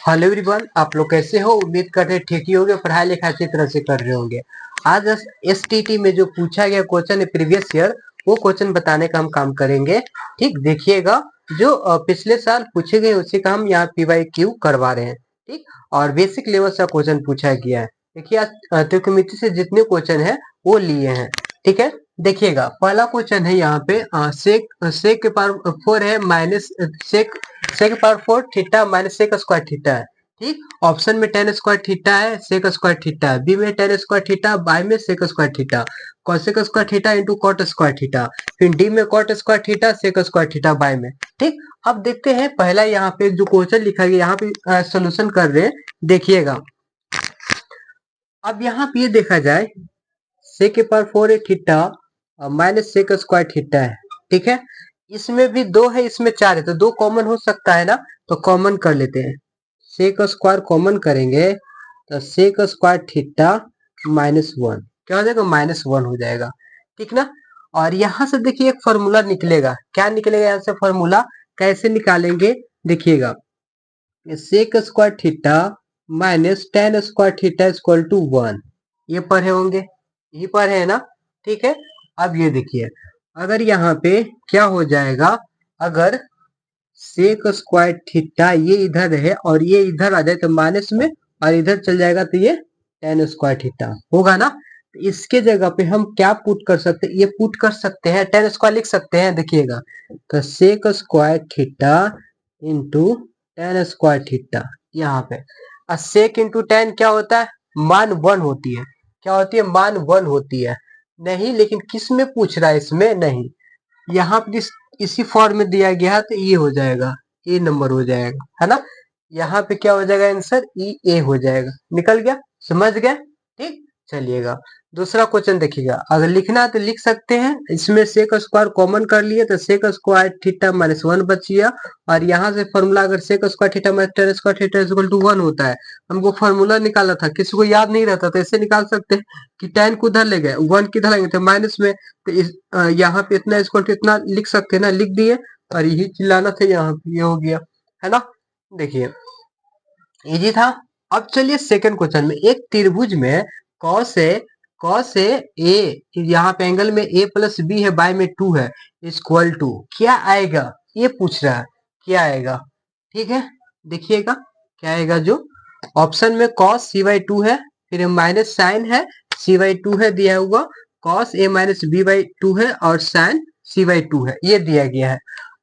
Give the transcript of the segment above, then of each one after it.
Hello everyone, आप लोग कैसे हो? उम्मीद कर रहे हैं ठीक ही होंगे, पढ़ाई लिखाई अच्छी तरह से कर रहे होंगे। आज एसटीटी में जो पूछा गया क्वेश्चन है प्रीवियस ईयर, वो क्वेश्चन बताने का हम काम करेंगे। ठीक, देखिएगा जो पिछले साल पूछे गए उसी का हम यहाँ पीवाईक्यू करवा रहे हैं। ठीक, और बेसिक लेवल से क्वेश्चन पूछा गया है। देखिए आज त्रिकोणमिति से जितने क्वेश्चन है वो लिए हैं। ठीक है, देखिएगा पहला क्वेश्चन है यहाँ पे सेक के पावर 4 है minus sec power 4 theta minus sec square theta है। ठीक, ऑप्शन में टेन स्क्वायर थीटा है, सेक स्क्वायर थीटा है, बी में टेन स्क्वायर थीटा, बाई में sec square theta, cosec square theta into cot square theta, फिर डी में cot square theta, sec square theta बाई में। ठीक, अब देखते हैं पहला यहाँ पे जो क्वेश्चन लिखा गया यहाँ पे सोल्यूशन कर रहे हैं। देखिएगा अब यहाँ पे ये देखा जाए सेक के पावर 4 है theta minus sec square theta है। ठीक है, इसमें भी 2 है, इसमें 4 है, तो 2 कॉमन हो सकता है ना, तो कॉमन कर लेते हैं। सेक स्क्वायर कॉमन करेंगे तो सेक स्क्वायर थीटा -1 क्या हो जाएगा, -1 हो जाएगा। ठीक ना, और यहाँ से देखिए एक फॉर्मूला निकलेगा। क्या निकलेगा यहाँ से फॉर्मूला, कैसे निकालेंगे? देखिएगा sec square theta minus tan square theta equal to 1, ये पढ़े होंगे, यही पढ़े है ना। ठीक है, अब ये देखिए अगर यहाँ पे क्या हो जाएगा, अगर सेक स्क्वायर थीटा ये इधर है और ये इधर आ जाए तो माइनस में, और इधर चल जाएगा तो ये टेन स्क्वायर थीटा होगा ना। तो इसके जगह पे हम क्या पुट कर सकते हैं, ये पुट कर सकते हैं, टेन स्क्वायर लिख सकते हैं। देखिएगा तो sec square theta into tan square theta, यहाँ पे सेक इंटू टेन क्या होता है, मान 1 होती है। क्या होती है, मान 1 होती है। नहीं, लेकिन किस में पूछ रहा है, इसमें नहीं, यहाँ पे इसी फॉर्म में दिया गया है तो ये हो जाएगा, ए नंबर हो जाएगा, है ना। यहाँ पे क्या हो जाएगा आंसर, ई ए हो जाएगा। निकल गया, समझ गए? ठीक, चलिएगा दूसरा क्वेश्चन देखिएगा। अगर लिखना है तो लिख सकते हैं, इसमें सेक स्क्वायर कॉमन कर लिए तो सेक स्क्वायर थीटा -1 बच गया, और यहाँ से फॉर्मूला अगर sec square theta minus tan square theta equal to 1 होता है, हमको फॉर्मूला निकाला था, किसी को याद नहीं रहता तो ऐसे निकाल सकते हैं कि टेन को उधर ले गए, 1 किधर लेंगे तो माइनस में, तो इस यहाँ पे इतना इक्वल टू इतना लिख सकते हैं ना, लिख दिए, और यही चिल्लाना था, यहाँ पे ये हो गया, है ना। देखिए इजी था। अब चलिए सेकंड क्वेश्चन में, एक त्रिभुज में कॉस ए यहाँ पे एंगल में ए प्लस बी है, बाय में 2 है, इक्वल टू क्या आएगा, ये पूछ रहा है क्या आएगा। ठीक है, देखिएगा क्या आएगा, जो ऑप्शन में कॉस c/2 है, फिर माइनस साइन है c/2 है दिया हुआ, कॉस a माइनस b/2 है, और साइन c/2 है, ये दिया गया है।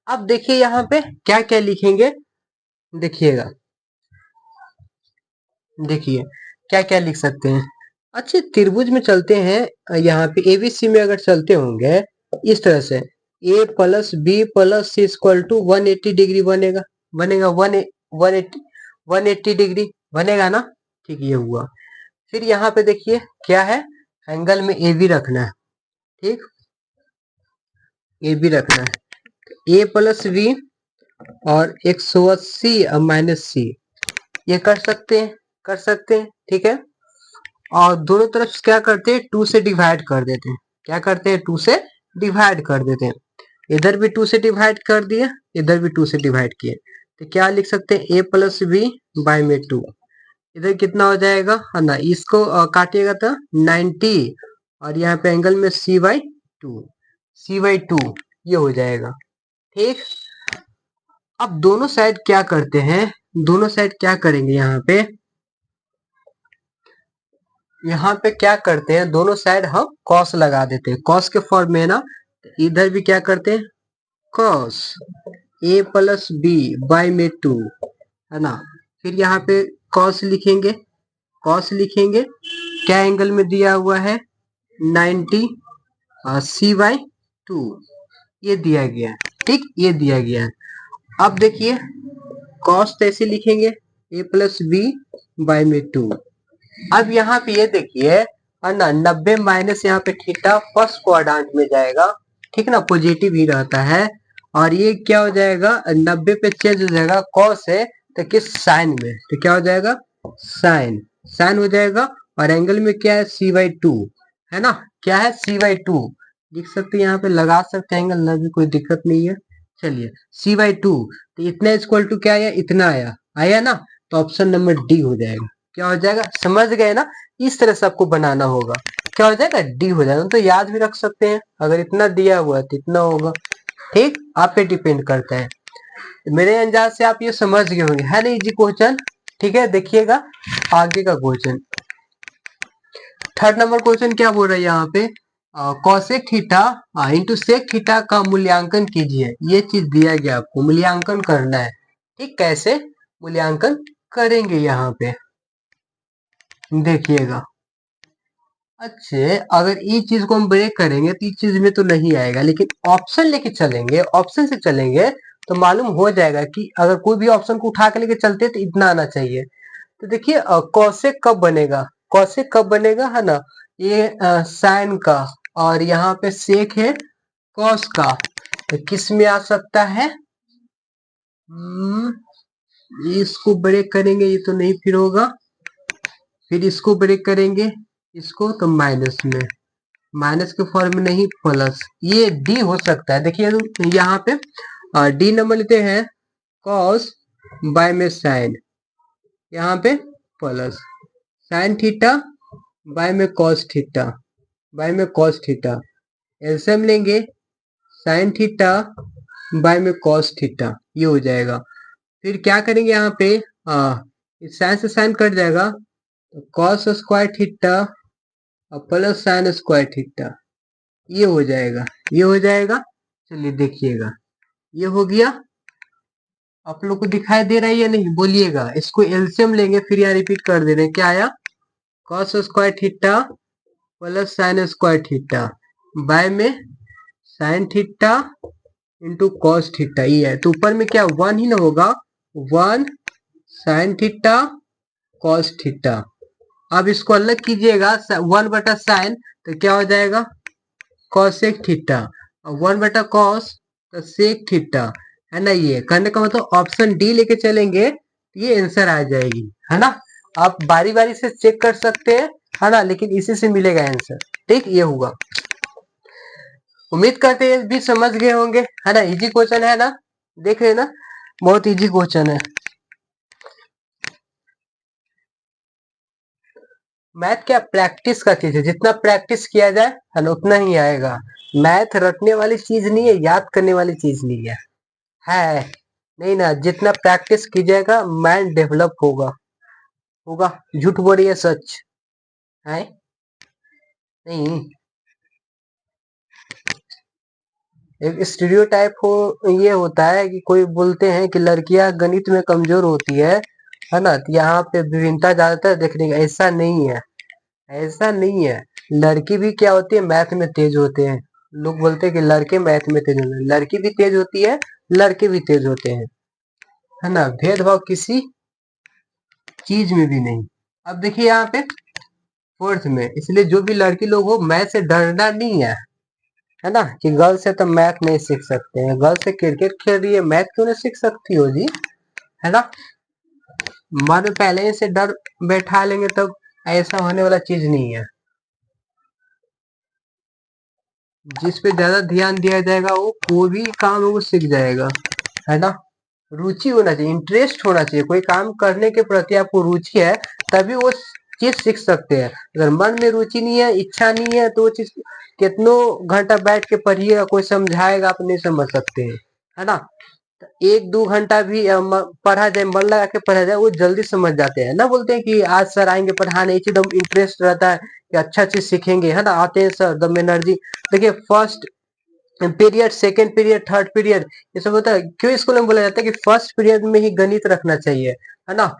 अब देखिए यहाँ पे क्या क्या लिखेंगे, देखिएगा देखिए क्या क्या लिख सकते हैं। अच्छे त्रिभुज में चलते हैं, यहाँ पे एबीसी में अगर चलते होंगे इस तरह से, A plus B plus C equal to 180 degree बनेगा, बनेगा 180 डिग्री बनेगा ना। ठीक, ये हुआ। फिर यहाँ पे देखिए क्या है, एंगल में ए बी रखना है। ठीक, ए बी रखना है, ए प्लस बी और 180 माइनस सी, ये कर सकते हैं, कर सकते हैं। ठीक है, और दोनों तरफ क्या करते हैं, 2 से डिवाइड कर देते हैं। क्या करते हैं, 2 से डिवाइड कर देते हैं। इधर भी 2 से डिवाइड कर दिए, इधर भी 2 से डिवाइड किए, तो क्या लिख सकते हैं, ए प्लस बी बाई में 2, इधर कितना हो जाएगा, है ना, इसको काटिएगा तो 90, और यहाँ पे एंगल में c/2 ये हो जाएगा। ठीक, अब दोनों साइड क्या करते हैं, दोनों साइड क्या करेंगे, यहाँ पे क्या करते हैं, दोनों साइड हम कॉस लगा देते हैं, कॉस के फॉर्म में ना। इधर भी क्या करते हैं, cos A plus B by में 2, है ना। फिर यहाँ पे कॉस लिखेंगे, कॉस लिखेंगे, क्या एंगल में दिया हुआ है, 90 c/2, ये दिया गया है। ठीक, ये दिया गया है। अब देखिए कॉस तो ऐसे लिखेंगे, ए प्लस बी बाई में 2। अब यहाँ पे ये देखिए, है ना, 90 माइनस यहाँ पे थीटा फर्स्ट क्वाड्रेंट में जाएगा। ठीक ना, पॉजिटिव ही रहता है, और ये क्या हो जाएगा, 90 पे चेंज हो जाएगा, कॉस है तो किस साइन में, तो क्या हो जाएगा, साइन, साइन हो जाएगा, और एंगल में क्या है, c/2, है ना, क्या है, c/2 लिख सकते हैं, यहाँ पे लगा सकते हैं एंगल, ना भी कोई दिक्कत नहीं है। चलिए c/2, तो इतना इक्वल टू क्या आया, इतना आया, आया ना। तो ऑप्शन नंबर डी हो जाएगा। क्या हो जाएगा, समझ गए ना? इस तरह से आपको बनाना होगा। क्या हो जाएगा, डी हो जाएगा। तो याद भी रख सकते हैं, अगर इतना दिया हुआ है तो इतना होगा। ठीक, आप पे डिपेंड करता है। मेरे अंदाज से आप ये समझ गए होंगे, है नहीं जी क्वेश्चन? ठीक है, देखिएगा आगे का क्वेश्चन। थर्ड नंबर क्वेश्चन क्या बोल रहा है यहाँ पे, cosec theta into sec theta का मूल्यांकन कीजिए। ये चीज दिया गया, आपको मूल्यांकन करना है। ठीक, कैसे मूल्यांकन करेंगे यहाँ पे देखिएगा। अच्छे, अगर ये चीज को हम ब्रेक करेंगे तो इस चीज में तो नहीं आएगा, लेकिन ऑप्शन लेके चलेंगे, ऑप्शन से चलेंगे तो मालूम हो जाएगा कि अगर कोई भी ऑप्शन को उठा के लेके चलते तो इतना आना चाहिए। तो देखिए कौशिक कब बनेगा, कौशिक कब बनेगा, है ना? ये साइन का, और यहाँ पे सेक है कॉस का, तो किस में आ सकता है? इसको ब्रेक करेंगे ये तो नहीं फिर होगा, फिर इसको ब्रेक करेंगे इसको तो माइनस में, माइनस के फॉर्म में नहीं प्लस, ये डी हो सकता है। देखिए यहाँ पे डी नंबर लेते हैं कॉस बाय में साइन, यहाँ पे प्लस साइन थीटा बाय में कॉस थीटा, बाय में कॉस थीटा, एलसीएम लेंगे साइन थीटा बाय में कॉस थीटा, ये हो जाएगा। फिर क्या करेंगे यहाँ पे, साइन से साइन कट जाएगा तो कॉस स्क्वायर थीटा और प्लस साइन स्क्वायर थीटा, ये हो जाएगा, ये हो जाएगा। चलिए देखिएगा, ये हो गया। आप लोग को दिखाई दे रहा है या नहीं, बोलिएगा। इसको एलसीएम लेंगे, फिर यहाँ रिपीट कर दे रहे हैं, क्या आया, cos square theta plus sin square theta by में sin theta into cos theta, ये है। तो ऊपर में क्या वन ही ना होगा, one sine theta cos theta. अब इसको अलग कीजिएगा, वन बटा साइन तो क्या हो जाएगा, कॉसेक थीटा, और वन बटा कॉस तो सेक थीटा, है ना? ये करने का मतलब ऑप्शन डी लेके चलेंगे, ये आंसर आ जाएगी, है ना? आप बारी बारी से चेक कर सकते हैं, है ना? लेकिन इसी से मिलेगा आंसर। ठीक, ये होगा। उम्मीद करते हैं भी समझ गए होंगे, है ना? इजी क्वेश्चन है ना, देख रहे ना, बहुत इजी क्वेश्चन है। मैथ क्या प्रैक्टिस का चीज है, जितना प्रैक्टिस किया जाए है ना उतना ही आएगा। मैथ रटने वाली चीज नहीं है, याद करने वाली चीज नहीं है, है नहीं ना? जितना प्रैक्टिस कीजिएगा माइंड डेवलप होगा, होगा। झूठ बोलिए सच है नहीं। एक स्टीरियोटाइप हो, ये होता है कि कोई बोलते हैं कि लड़कियां गणित में कमजोर होती है ना? तो यहाँ पे विभिन्नता ज्यादातर देखने का, ऐसा नहीं है, ऐसा नहीं है। लड़की भी क्या होती है, मैथ में तेज होते हैं। लोग बोलते हैं कि लड़के मैथ में तेज होते हैं, लड़की भी तेज होती है, लड़के भी तेज होते हैं, है ना? भेदभाव किसी चीज में भी नहीं। अब देखिए यहाँ पे फोर्थ में, इसलिए जो भी लड़की लोग हो मैथ से डरना नहीं है ना? कि गर्ल से तो मैथ नहीं सीख सकते हैं, गर्ल से क्रिकेट खेल रही है मैथ क्यों नहीं सीख सकती हो जी, है ना? मन पहले ही से डर बैठा लेंगे तब ऐसा होने वाला चीज नहीं है। जिस पे ज्यादा ध्यान दिया जाएगा वो कोई भी काम है वो सीख जाएगा, है ना? रुचि होना चाहिए, इंटरेस्ट होना चाहिए, कोई काम करने के प्रति आपको रुचि है तभी वो चीज सीख सकते हैं। अगर मन में रुचि नहीं है, इच्छा नहीं है, तो वो चीज कितनों घंटा बैठ के पढ़िएगा, कोई समझाएगा आप नहीं समझ सकते हैं, है ना? तो एक दो घंटा भी पढ़ा जाए, मन लगा के पढ़ा जाए, वो जल्दी समझ जाते हैं ना। बोलते हैं कि आज सर आएंगे पढ़ाने, ये चीज इंटरेस्ट रहता है कि अच्छा चीज सीखेंगे, है ना? आते हैं सर दम एनर्जी। देखिए first period, second period, third period, ये सब होता है। क्यों स्कूल में बोला जाता है कि फर्स्ट पीरियड में ही गणित रखना चाहिए, है ना?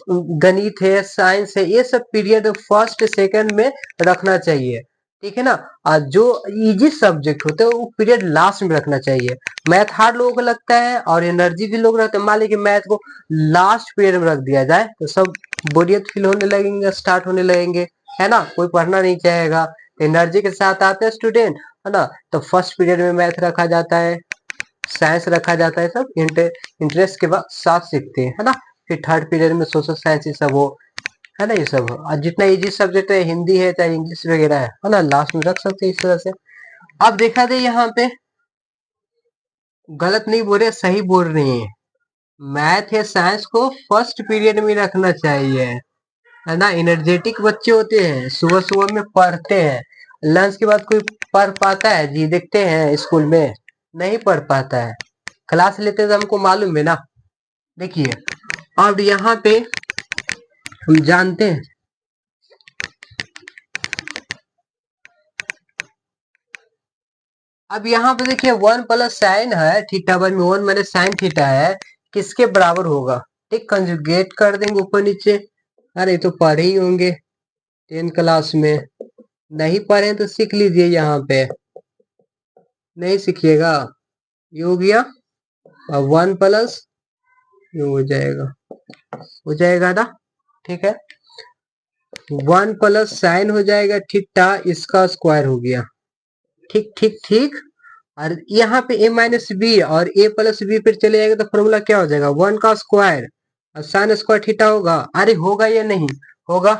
गणित है, साइंस है, ये सब पीरियड फर्स्ट सेकंड में रखना चाहिए, ठीक है ना? और जो इजी सब्जेक्ट होते हैं वो पीरियड लास्ट में रखना चाहिए। मैथ हार्ड लोगों को लगता है और एनर्जी भी लोग रखते हैं, मान लीजिए मैथ को लास्ट पीरियड में रख दिया जाए तो सब बोरियत फील होने लगेंगे, स्टार्ट होने लगेंगे, है ना? कोई पढ़ना नहीं चाहेगा। एनर्जी के साथ आते हैं स्टूडेंट, है ना? तो फर्स्ट पीरियड में मैथ रखा जाता है, साइंस रखा जाता है, सब इंटरेस्ट के बाद साथ सीखते हैं, है ना? फिर थर्ड पीरियड में सोशल साइंस ये सब हो, है ना? ये सब हो। और जितना इजी सब्जेक्ट है, हिंदी है चाहे इंग्लिश वगैरह है ना, लास्ट में रख सकते हैं इस तरह से। अब देखा जाए यहाँ पे गलत नहीं बोल रहे, सही बोल रहे हैं। मैथ या साइंस को फर्स्ट पीरियड में रखना चाहिए, है ना। एनर्जेटिक बच्चे होते हैं, सुबह सुबह में पढ़ते हैं। लंच के बाद कोई पढ़ पाता है जी? देखते हैं स्कूल में नहीं पढ़ पाता है। क्लास लेते तो हमको मालूम है ना। देखिए अब यहाँ पे हम जानते हैं, अब यहाँ पे देखिए 1 प्लस साइन है थीटा बाई में 1 माइनस साइन थीटा है, किसके बराबर होगा? ठीक, कंजुगेट कर देंगे ऊपर नीचे। अरे तो पढ़े ही होंगे 10th क्लास में, नहीं पढ़े तो सीख लीजिए। यहाँ पे नहीं सीखिएगा, ये हो गया। और 1 प्लस ये हो जाएगा ना, ठीक है। 1 प्लस साइन हो जाएगा थीटा, इसका स्क्वायर हो गया। ठीक ठीक ठीक। और यहाँ पे a माइनस बी और a प्लस बी पर चले जाएगा तो फॉर्मूला क्या हो जाएगा? 1 का स्क्वायर और साइन स्क्वायर थीटा होगा। अरे होगा या नहीं होगा?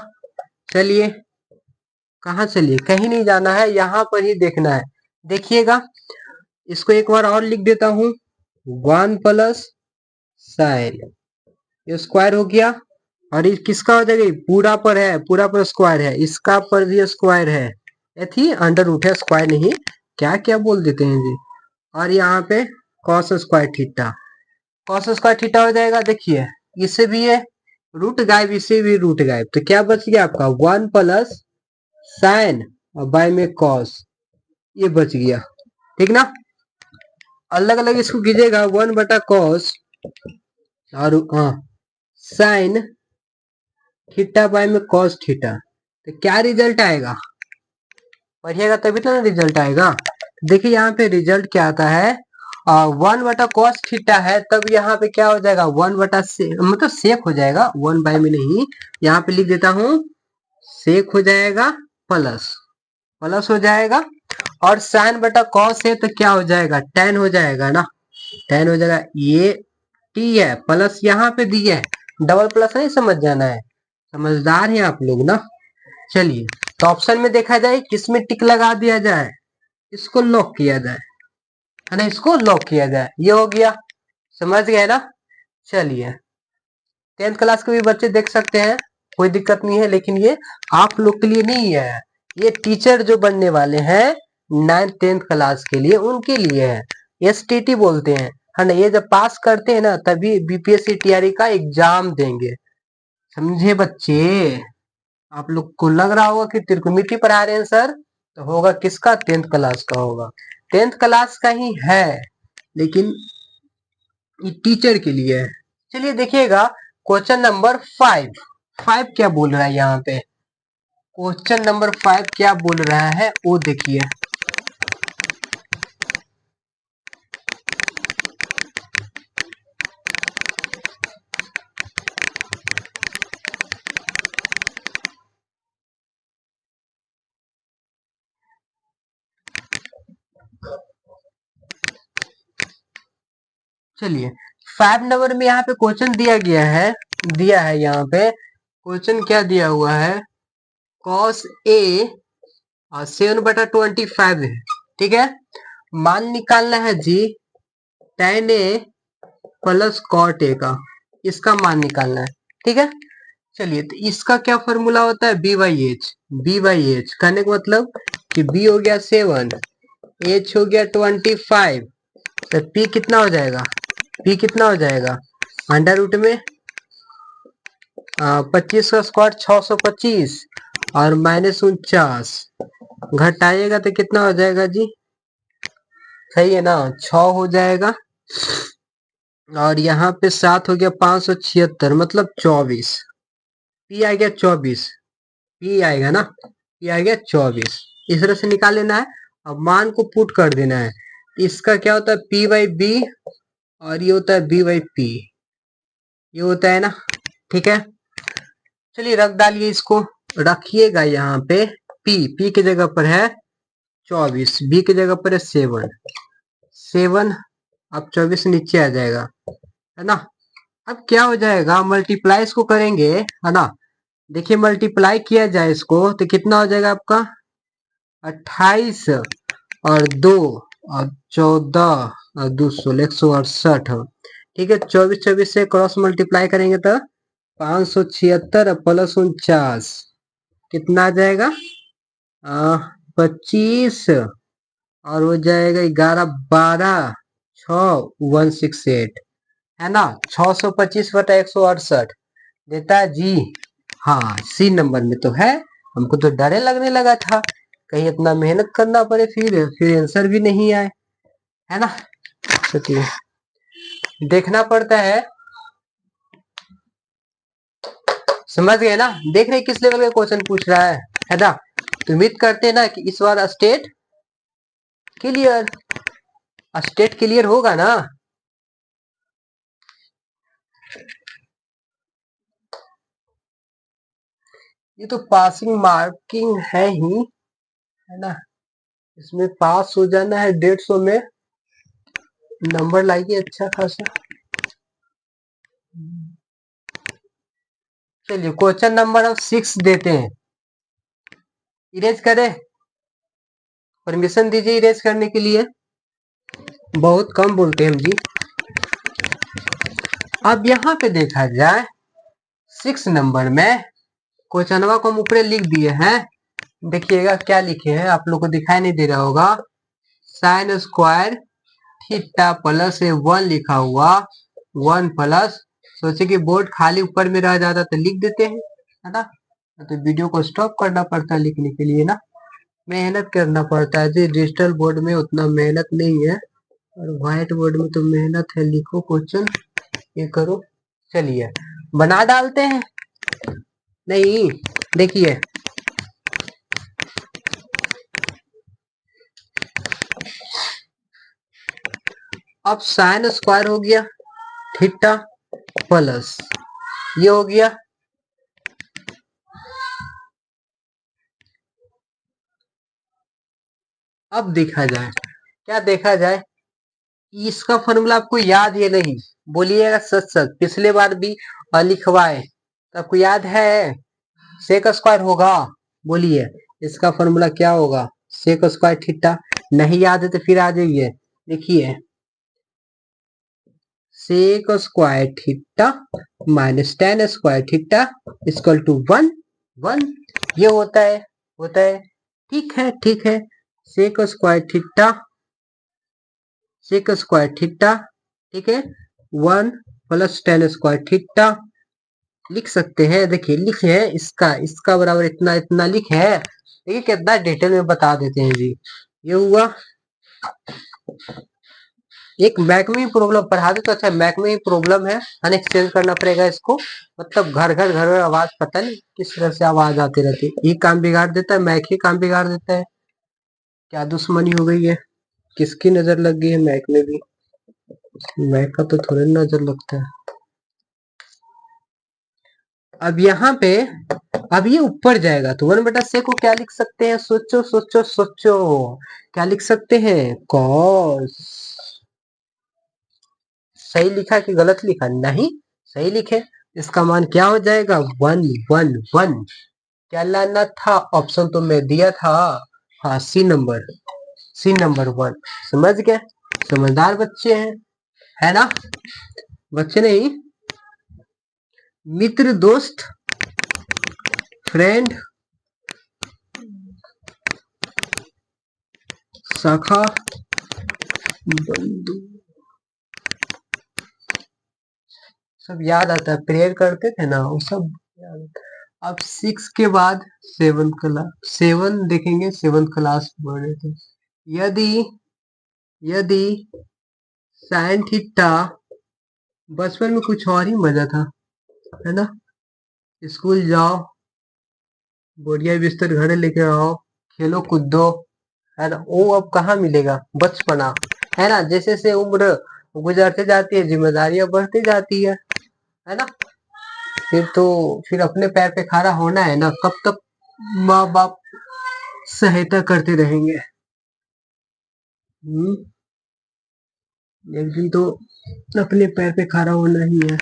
चलिए, कहाँ चलिए, कहीं नहीं जाना है, यहाँ पर ही देखना है। देखिएगा, इसको एक बार और लिख देता हूँ। 1 प्लस साइन, ये स्क्वायर हो गया। और ये किसका हो जाएगा? पूरा पर है, पूरा पर स्क्वायर है, इसका पर भी स्क्वायर है। थी अंडर रूट है, स्क्वायर नहीं। क्या क्या बोल देते हैं जी। और यहाँ पे cos square theta, cos square theta हो जाएगा। देखिए इससे भी है रूट गायब, इससे भी रूट गायब, तो क्या बच गया आपका? 1 प्लस साइन और बाय में कॉस, ये बच गया। ठीक ना, अलग अलग इसको कीजिएगा। 1 बटा कॉस और साइन थीटा बाय में कॉस थीटा, तो क्या रिजल्ट आएगा? पढ़िएगा तभी तो ना रिजल्ट आएगा। देखिए यहाँ पे रिजल्ट क्या आता है, 1 बटा कॉस थीटा है, तब यहाँ पे क्या हो जाएगा? 1 बटा मतलब सेक हो जाएगा, 1 बाय में नहीं। यहाँ पे लिख देता हूँ सेक हो जाएगा, प्लस प्लस हो जाएगा। और साइन बटा कॉस है तो क्या हो जाएगा? टेन हो जाएगा ना, टेन हो जाएगा। ये टी है, प्लस यहाँ पे दी है, डबल प्लस नहीं समझ जाना है, समझदार हैं आप लोग ना। चलिए, तो ऑप्शन में देखा जाए किसमें टिक लगा दिया जाए, इसको लॉक किया जाए, है ना, इसको लॉक किया जाए। ये हो गया, समझ गए ना। चलिए, 10th क्लास के भी बच्चे देख सकते हैं, कोई दिक्कत नहीं है, लेकिन ये आप लोग के लिए नहीं है, ये टीचर जो बनने वाले हैं 9th 10th क्लास के लिए, उनके लिए है। एसटीटी बोलते हैं, है ना। ये जब पास करते हैं ना तभी बीपीएससी टीआरई का एग्जाम देंगे, समझे बच्चे। आप लोग को लग रहा होगा कि त्रिकोणमिति पढ़ा रहे हैं सर, तो होगा किसका? 10th क्लास का होगा, 10th क्लास का ही है, लेकिन ये टीचर के लिए है। चलिए देखिएगा, क्वेश्चन नंबर 5, 5 क्या बोल रहा है यहाँ पे? क्वेश्चन नंबर 5 क्या बोल रहा है वो देखिए। चलिए 5 नंबर में यहाँ पे क्वेश्चन दिया गया है, दिया है यहाँ पे क्वेश्चन क्या दिया हुआ है? cos a और 7/25 है, ठीक है। मान निकालना है जी tan a plus cot a का, इसका मान निकालना है, ठीक है। चलिए, तो इसका क्या फॉर्मूला होता है? B by H, B by H कहने का मतलब कि बी हो गया 7, एच हो गया 25, तो पी कितना हो जाएगा? पी कितना हो जाएगा? अंडर रूट में 25 का स्क्वायर 625 और -49, घटाइएगा तो कितना हो जाएगा जी? सही है ना, 6 हो जाएगा। और यहाँ पे 7 हो गया 576, मतलब 24, पी आ गया 24, पी आएगा ना, पी आ गया 24। इस तरह से निकाल लेना है, अब मान को पुट कर देना है। इसका क्या होता है? पी बाई बी, और ये होता है बी बाई पी, ये होता है ना, ठीक है। चलिए रख डालिए, इसको रखिएगा यहाँ पे। पी, पी की जगह पर है 24, बी की जगह पर है 7, 7 अब 24 नीचे आ जाएगा, है ना। अब क्या हो जाएगा? मल्टीप्लाई इसको करेंगे, है ना। देखिए मल्टीप्लाई किया जाए इसको तो कितना हो जाएगा आपका? 28 और 2 और 14 और 216, 168, ठीक है, 24 से क्रॉस मल्टीप्लाई करेंगे तो 576 प्लस 49 कितना आ जाएगा? 25 और हो जाएगा 11 12 6 168 है ना। 625/168 देता है जी। हाँ, सी नंबर में तो है। हमको तो डरे लगने लगा था कहीं इतना मेहनत करना पड़े फिर आंसर भी नहीं आए, है ना। तो देखना पड़ता है, समझ गए ना। देख रहे किस लेवल का क्वेश्चन पूछ रहा है ना। तो उम्मीद करते हैं ना कि इस बार स्टेट क्लियर होगा ना। ये तो पासिंग मार्किंग है ही, है ना। इसमें पास हो जाना है 150 में, नंबर लाइए अच्छा खासा। चलिए क्वेश्चन नंबर हम 6 देते हैं। इरेज करें, परमिशन दीजिए इरेज करने के लिए। बहुत कम बोलते हैं हम जी। अब यहाँ पे देखा जाए 6 नंबर में क्वेश्चनवा को हम ऊपर लिख दिए हैं। देखिएगा क्या लिखे हैं, आप लोग को दिखाई नहीं दे रहा होगा। साइन स्क्वायर थीटा प्लस 1 लिखा हुआ, 1 प्लस, सोचे कि बोर्ड खाली ऊपर में रह जाता तो लिख देते हैं, है ना। तो वीडियो को स्टॉप करना पड़ता है लिखने के लिए ना, मेहनत करना पड़ता है जी। डिजिटल बोर्ड में उतना मेहनत नहीं है, और व्हाइट बोर्ड में तो मेहनत है। लिखो क्वेश्चन, ये करो। चलिए बना डालते हैं। नहीं, देखिए अब साइन स्क्वायर हो गया थीटा प्लस ये हो गया, अब देखा जाए क्या देखा जाए। इसका फॉर्मूला आपको याद है नहीं? बोलिएगा सच सच, पिछले बार भी लिखवाए तो आपको याद है? सेक स्क्वायर होगा, बोलिए इसका फॉर्मूला क्या होगा? Sec square theta. नहीं याद है तो फिर आ जाइए, देखिए sec square theta minus tan square theta equal to 1 1, ये होता है। ठीक है। Sec square theta, sec square theta, ठीक है, 1 प्लस टेन स्क्वायर थीटा लिख सकते हैं। देखिए लिखे हैं, इसका बराबर इतना इतना लिखे है। देखिए कितना डिटेल में बता देते हैं जी। ये हुआ एक मैक में ही प्रॉब्लम पढ़ा दे तो अच्छा, मैक में ही प्रॉब्लम है, हमें एक्सचेंज करना पड़ेगा इसको। मतलब घर आवाज, पता नहीं किस तरह से आवाज आती रहती है। ये काम बिगाड़ देता है, मैक ही काम बिगाड़ देता है। क्या दुश्मनी हो गई है, किसकी नजर लग गई है मैक में भी? मैक का तो थोड़ी नजर लगता है। अब यहाँ पे अब ये ऊपर जाएगा तो 1/6 को क्या लिख सकते हैं? सोचो सोचो सोचो, क्या लिख सकते हैं? कॉस। सही लिखा कि गलत लिखा? नहीं, सही लिखे। इसका मान क्या हो जाएगा? 1 1 1। क्या लाना था? ऑप्शन तो मैं दिया था। हाँ, सी नंबर 1। समझ गए? समझदार बच्चे हैं, है ना। बच्चे नहीं, मित्र, दोस्त, फ्रेंड, सखा, बंधु, सब याद आता है। प्रेयर करते थे ना, वो सब याद आता है। अब 6 के बाद 7 क्लास, 7 देखेंगे, 7th क्लास पढ़ रहे थे। यदि यदि साइन थीटा, बचपन में कुछ और ही मजा था, है ना। स्कूल जाओ, बढ़िया बिस्तर घर लेके आओ, खेलो कूदो, है ना। वो अब कहाँ मिलेगा बचपना, है ना। जैसे जैसे उम्र गुजरते जाती है, जिम्मेदारियां बढ़ती जाती है ना। फिर अपने पैर पे खड़ा होना है ना। कब तक माँ बाप सहायता करते रहेंगे? एक दिन तो अपने पैर पे खड़ा होना ही है।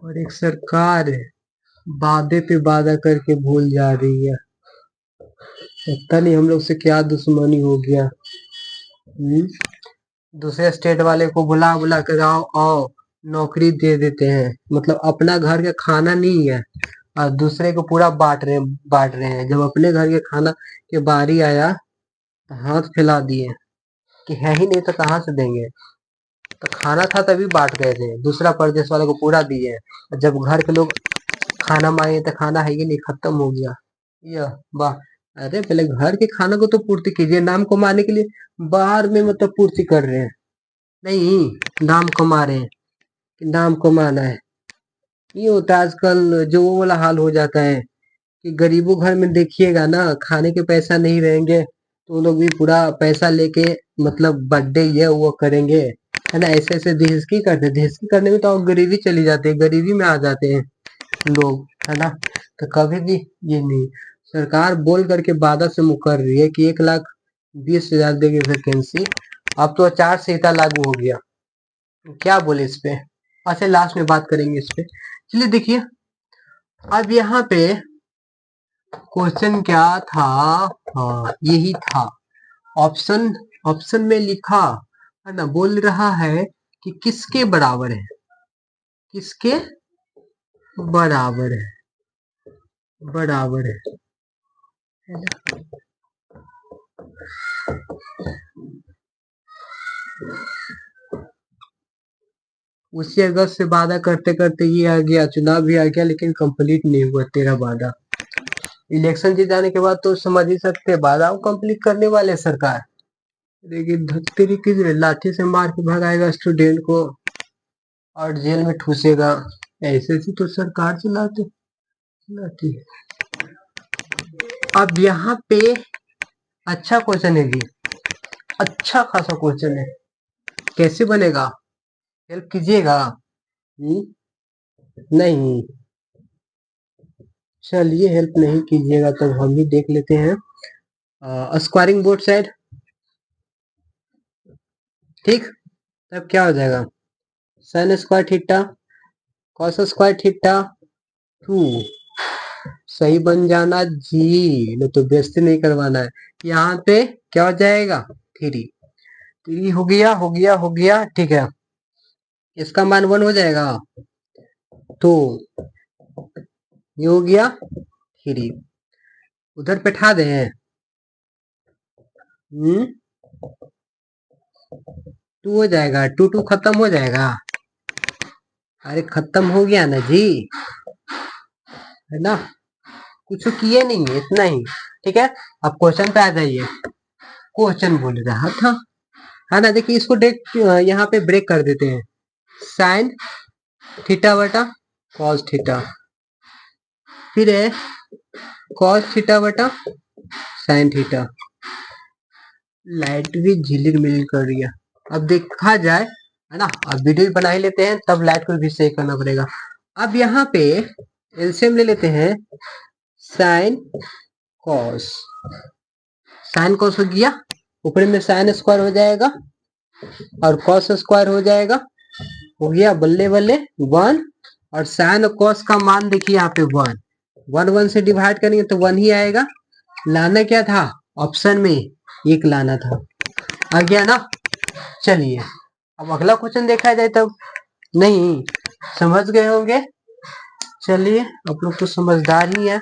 और एक सरकार वादे पे वादा करके भूल जा रही है। पता नहीं हम लोग से क्या दुश्मनी हो गया। हम्म, दूसरे स्टेट वाले को बुला बुला कर आओ आओ नौकरी दे देते हैं, मतलब अपना घर का खाना नहीं है और दूसरे को पूरा बांट रहे हैं। जब अपने घर के खाना के बारी आया तो हाथ फैला दिए कि है ही नहीं तो कहाँ से देंगे। तो खाना था तभी बांट गए थे, दूसरा प्रदेश वाले को पूरा दिए हैं। और जब घर के लोग खाना मांगे तो खाना है ही नहीं, खत्म हो गया। यह वाह। अरे पहले घर के खाना को तो पूर्ति कीजिए, नाम कमाने के लिए बाहर में मतलब पूर्ति कर रहे हैं। नहीं, नाम कमा रहे हैं कि नाम कमाना है। ये होता है आजकल, जो वो वाला हाल हो जाता है कि गरीबों घर में देखिएगा ना, खाने के पैसा नहीं रहेंगे तो वो लोग भी पूरा पैसा लेके मतलब बर्थडे ये वो करेंगे, है ना। ऐसे ऐसे देहज़की करते हैं, देहज़की करने में तो और गरीबी चली जाती है, गरीबी में आ जाते हैं लोग, है ना। तो कभी भी ये नहीं, सरकार बोल करके वादा से मुकर रही है कि 1,20,000 देगी वैकेंसी। अब तो आचार संहिता लागू हो गया, क्या बोले इस पे। अच्छा लास्ट में बात करेंगे इस पे। चलिए देखिए, अब यहाँ पे क्वेश्चन क्या था। हाँ यही था, ऑप्शन ऑप्शन में लिखा है ना, बोल रहा है कि किसके बराबर है, किसके बराबर है, बराबर है ना? उसी अगस्त से वादा करते करते ये आ गया, चुनाव भी आ गया, लेकिन कंप्लीट नहीं हुआ तेरा वादा। इलेक्शन जीत जाने के बाद तो समझ ही सकते वादा कंप्लीट करने वाले सरकार, लेकिन धत्तेरी की लाठी से मार के भगाएगा स्टूडेंट को और जेल में ठूसेगा। ऐसे ऐसे तो सरकार चलाती है। अब यहाँ पे अच्छा क्वेश्चन है जी, अच्छा खासा क्वेश्चन है। कैसे बनेगा, हेल्प कीजिएगा। नहीं, चलिए हेल्प नहीं कीजिएगा तब हम ही देख लेते हैं। स्क्वायरिंग बोथ साइड, ठीक। तब क्या हो जाएगा, sign square theta cos square theta 2, सही बन जाना जी, नहीं तो बेइज्जती नहीं करवाना है। यहाँ पे क्या हो जाएगा, 3, 3 हो गया हो गया हो गया, ठीक है। इसका मान 1 हो जाएगा तो ये हो गया 3, उधर बैठा दे। 2 हो जाएगा, 2 2 खत्म हो जाएगा। अरे खत्म हो गया ना जी, है ना। कुछ किए नहीं है, इतना ही, ठीक है। अब क्वेश्चन पे आ जाइए। क्वेश्चन बोल रहा था, है ना। देखिए इसको डायरेक्ट यहाँ पे ब्रेक कर देते हैं। साइन थीटा बटा कॉस थीटा, फिर है कॉस थीटा बटा साइन थीटा। लाइट भी झिलिर मिलिर कर रही है। अब देखा जाए, है ना, अब वीडियो भी बना ही लेते हैं, तब लाइट को भी सही करना पड़ेगा। अब यहाँ पे एलसीएम ले लेते हैं, साइन कॉस, साइन कॉस हो गया, ऊपर में साइन स्क्वायर हो जाएगा और कॉस स्क्वायर हो जाएगा, हो गया बल्ले बल्ले 1। और साइन और कॉस का मान देखिए यहाँ पे 1, 1 1 से डिवाइड करेंगे तो 1 ही आएगा। लाना क्या था, ऑप्शन में 1 लाना था, आ गया ना। चलिए अब अगला क्वेश्चन देखा जाए तब। नहीं, समझ गए होंगे। चलिए आप लोग तो समझदार ही है।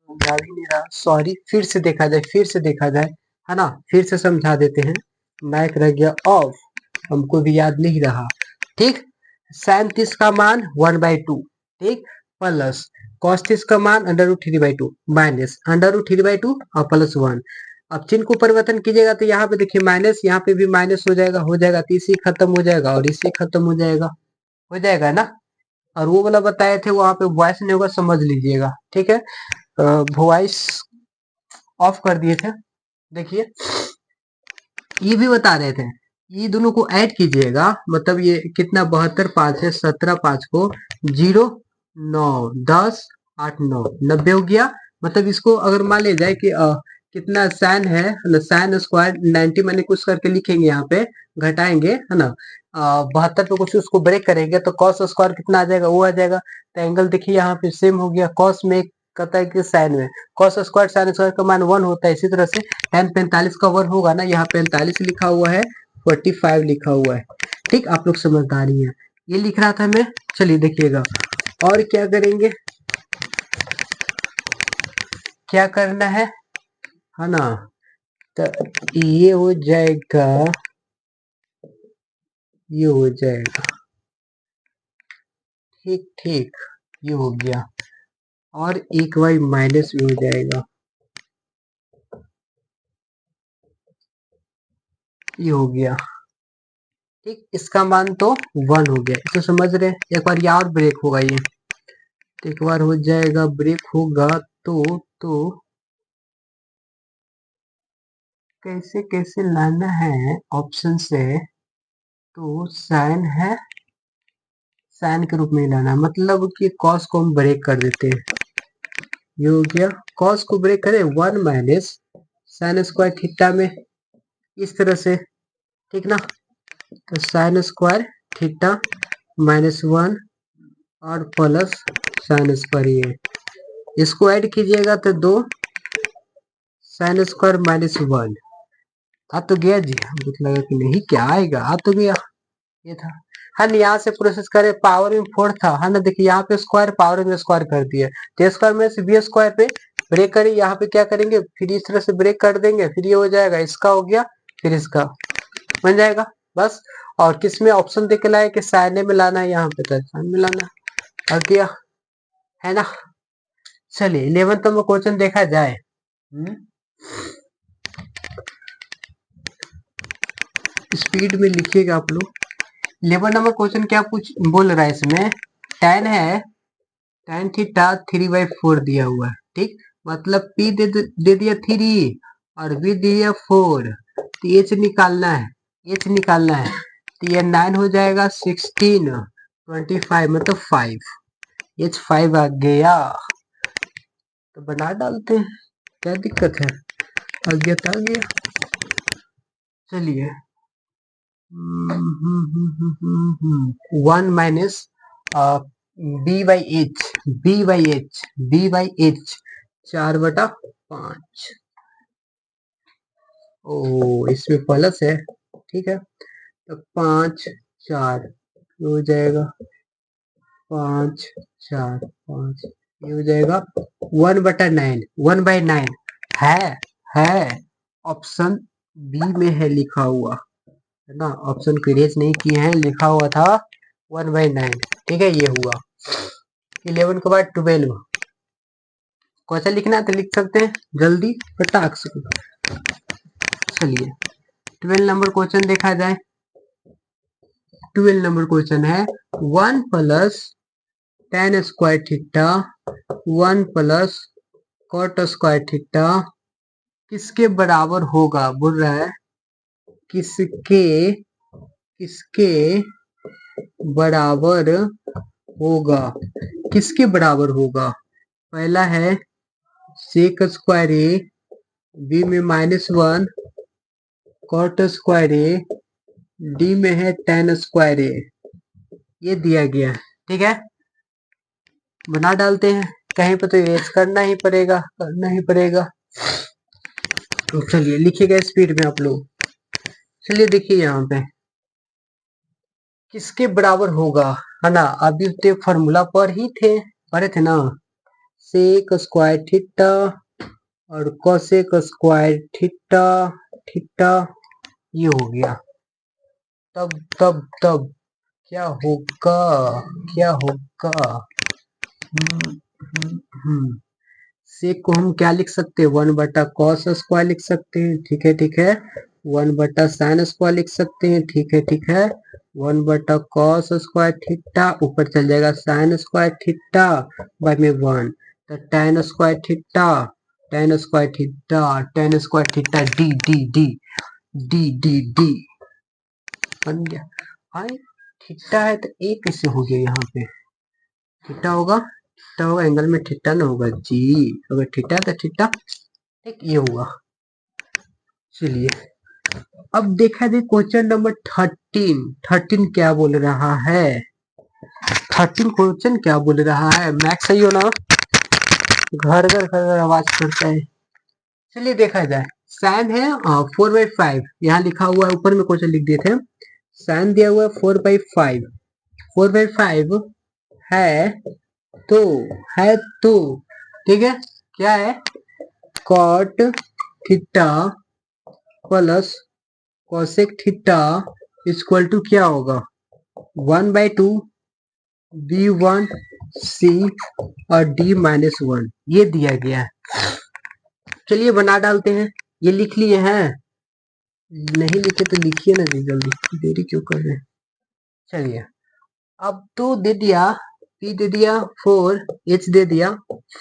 जा भी नहीं रहा, सॉरी, फिर से देखा जाए, है ना, फिर से समझा देते हैं। माइक रह गया ऑफ, हमको भी याद नहीं रहा, ठीक। साइन 30 का मान 1/2, ठीक, प्लस कॉस 30 का मान √3/2 माइनस √3/2 और +1। अब चिन्ह को परिवर्तन कीजिएगा तो यहाँ पे देखिए माइनस, यहाँ पे भी माइनस हो जाएगा, तो इसी खत्म हो जाएगा और इससे खत्म हो जाएगा ना। और वो वाला बताए थे वहां पे वॉइस नहीं होगा, समझ लीजिएगा, ठीक है। वॉइस ऑफ कर दिए थे। देखिए ये भी बता रहे थे, ये दोनों को ऐड कीजिएगा, मतलब ये कितना 72 5 है, 17 5 को 0 9 10 8 9 90 हो गया। मतलब इसको अगर मान ले जाए कि कितना साइन है, साइन स्क्वायर 90 मैंने कुछ करके लिखेंगे, यहाँ पे घटाएंगे, है ना, 72 पे कुछ उसको ब्रेक करेंगे तो कॉस स्क्वायर कितना आ जाएगा, वो आ जाएगा। तो एंगल देखिए यहाँ पे सेम हो गया, कॉस में कहता है कि साइन में, कॉस स्क्वायर साइन स्क्वायर का मान 1 होता है, इसी तरह से tan 45 का 1 होगा ना, यहाँ 45 लिखा हुआ है, 45 लिखा हुआ है, ठीक। आप लोग समझदारी हैं, ये लिख रहा था मैं। चलिए देखिएगा और क्या करेंगे, क्या करना है ना। तो ये हो जाएगा, ये हो जाएगा, ठीक ठीक, ये हो गया, और एक y माइनस भी हो जाएगा, ये हो गया, ठीक। इसका मान तो 1 हो गया, इसे समझ रहे हैं। एक बार और ब्रेक होगा ये, एक बार हो जाएगा, ब्रेक होगा तो कैसे कैसे लाना है ऑप्शन से, तो साइन है, साइन के रूप में ही लाना है, मतलब कि कॉस को हम ब्रेक कर देते हैं, ये हो गया, कॉस को ब्रेक करें 1 माइनस साइन स्क्वायर थीटा में, इस तरह से, ठीक ना। तो साइन स्क्वायर थीटा -1 और प्लस साइन स्क्वायर, ये इसको ऐड कीजिएगा तो 2 साइन स्क्वायर -1 आ तो गया जी। मुझे लगा कि नहीं क्या आएगा, आ तो गया, ये था। हम यहाँ से प्रोसेस करें, पावर में 4 था, है ना, देखिए यहाँ पे स्क्वायर, पावर में स्क्वायर कर दिया, तो स्क्वायर में से बी स्क्वायर पे ब्रेक करें, यहाँ पे क्या करेंगे, फिर इस तरह से ब्रेक कर देंगे, फिर ये हो जाएगा, इसका हो गया, फिर इसका बन जाएगा, बस। और किस में ऑप्शन देख के लाए कि साइने में लाना है, यहाँ पे तो साइन में लाना है, गया, है ना। चलिए 11th नंबर क्वेश्चन देखा जाए। स्पीड में लिखिएगा आप लोग। 11 नंबर क्वेश्चन क्या पूछ बोल रहा है इसमें, tan है, tan थीटा 3/4 दिया हुआ है, ठीक, मतलब p दे दिया 3 और v दे दिया 4, तो h निकालना है, h निकालना है, तो ये 9 हो जाएगा, 16 25 मतलब 5, h 5 आ गया, तो बना डालते हैं, क्या दिक्कत है, आ गया तो आ गया। चलिए 1 माइनस b/h 4/5, ओ इसमें प्लस है, ठीक है, तो 5 4 हो जाएगा, 5 4 5, ये हो जाएगा 1/9, 1/9 है ऑप्शन बी में है लिखा हुआ, है ना, ऑप्शन को इरेज नहीं किए हैं, लिखा हुआ था 1/9, ठीक है, ये हुआ। 11 के बाद 12 क्वेश्चन लिखना है तो लिख सकते हैं जल्दी फटाक से। चलिए 12 नंबर क्वेश्चन देखा जाए। 12 नंबर क्वेश्चन है 1 plus tan square theta 1 plus cot square theta किसके बराबर होगा, बोल रहा है किसके किसके बराबर होगा, किसके बराबर होगा। पहला है सेक स्क्वायर ए, बी में -1 कॉट स्क्वायर ए, डी में है tan स्क्वायर ए, ये दिया गया है, ठीक है, बना डालते हैं, कहीं पे तो एज करना ही पड़ेगा, तो चलिए लिखिएगा स्पीड में आप लोग। चलिए देखिए यहाँ पे किसके बराबर होगा, है ना, अभी तो फॉर्मूला पर ही थे, पढ़े थे ना, सेक स्क्वायर थीटा और कोसेक स्क्वायर थीटा थीटा, ये हो गया। तब तब तब क्या होगा, क्या होगा? सेक को हम क्या लिख सकते हैं, 1/cos स्क्वायर लिख सकते हैं, ठीक है ठीक है। 1/sin स्क्वायर लिख सकते हैं, ठीक है ठीक है। 1/cos स्क्वायर थीटा, ऊपर चल जाएगा sin स्क्वायर थीटा बाय में 1, तो tan square theta, tan square theta, tan square theta D D D D D D बन गया। भाई थीटा है तो ए कैसे हो गया, यहाँ पे थीटा होगा, थीटा होगा, एंगल में थीटा ना होगा जी, अगर थीटा है तो थीटा, ठीक ये हुआ। चलिए अब देखा जाए क्वेश्चन नंबर 13। 13 क्या बोल रहा है, 13 क्वेश्चन क्या बोल रहा है, मैक्स सही हो ना, घर घर घर घर आवाज करता है। चलिए देखा जाए, साइन है 4/5, यहाँ लिखा हुआ है, ऊपर में क्वेश्चन लिख दिए थे, साइन दिया हुआ है 4/5, 4/5 है तो, है तो, ठीक है, क्या है, cot theta plus cosec theta equal to क्या होगा, 1/2 B1 C और D-1, ये दिया गया है। चलिए बना डालते हैं, ये लिख लिए हैं, नहीं लिखे तो लिखिए ना जी, जल्दी, देरी क्यों कर रहे हैं। चलिए अब 2 दे दिया, P दे दिया 4, H दे दिया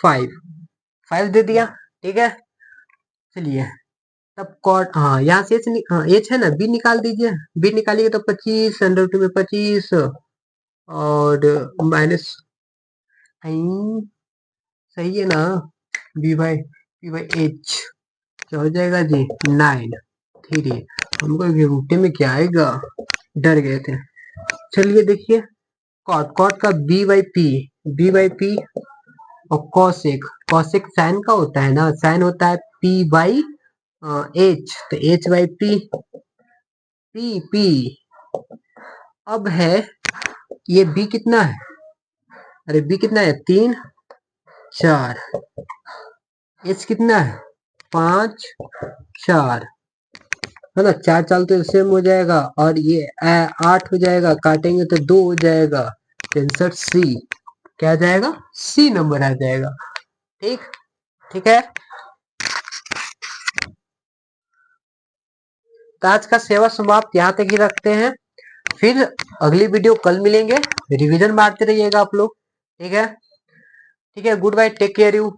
5 दे दिया, ठीक है। चलिए तब कॉट, हाँ यहाँ से एच है ना, बी निकाल दीजिए, बी निकालिए तो 25 अंडर में 25 और माइनस, सही है ना, बी बाई एच क्या हो जाएगा जी, 9 3, हमको रूटे में क्या आएगा, डर गए थे। चलिए देखिए कॉट का बी बाई पी और कॉसेक, कॉसेक साइन का होता है ना, साइन होता है P/H, तो H/P, P अब है ये B कितना है, अरे B कितना है, 3 4, H कितना है 5 4, है ना, 4 चाल तो सेम हो जाएगा, और ये 8 हो जाएगा, काटेंगे तो 2 हो जाएगा, आंसर C, क्या आ जाएगा, C नंबर आ जाएगा, ठीक ठीक है। तो आज का सेवा समाप्त यहाँ तक ही रखते हैं, फिर अगली वीडियो कल मिलेंगे, रिवीजन मारते रहिएगा आप लोग, ठीक है ठीक है। Good bye, take care you.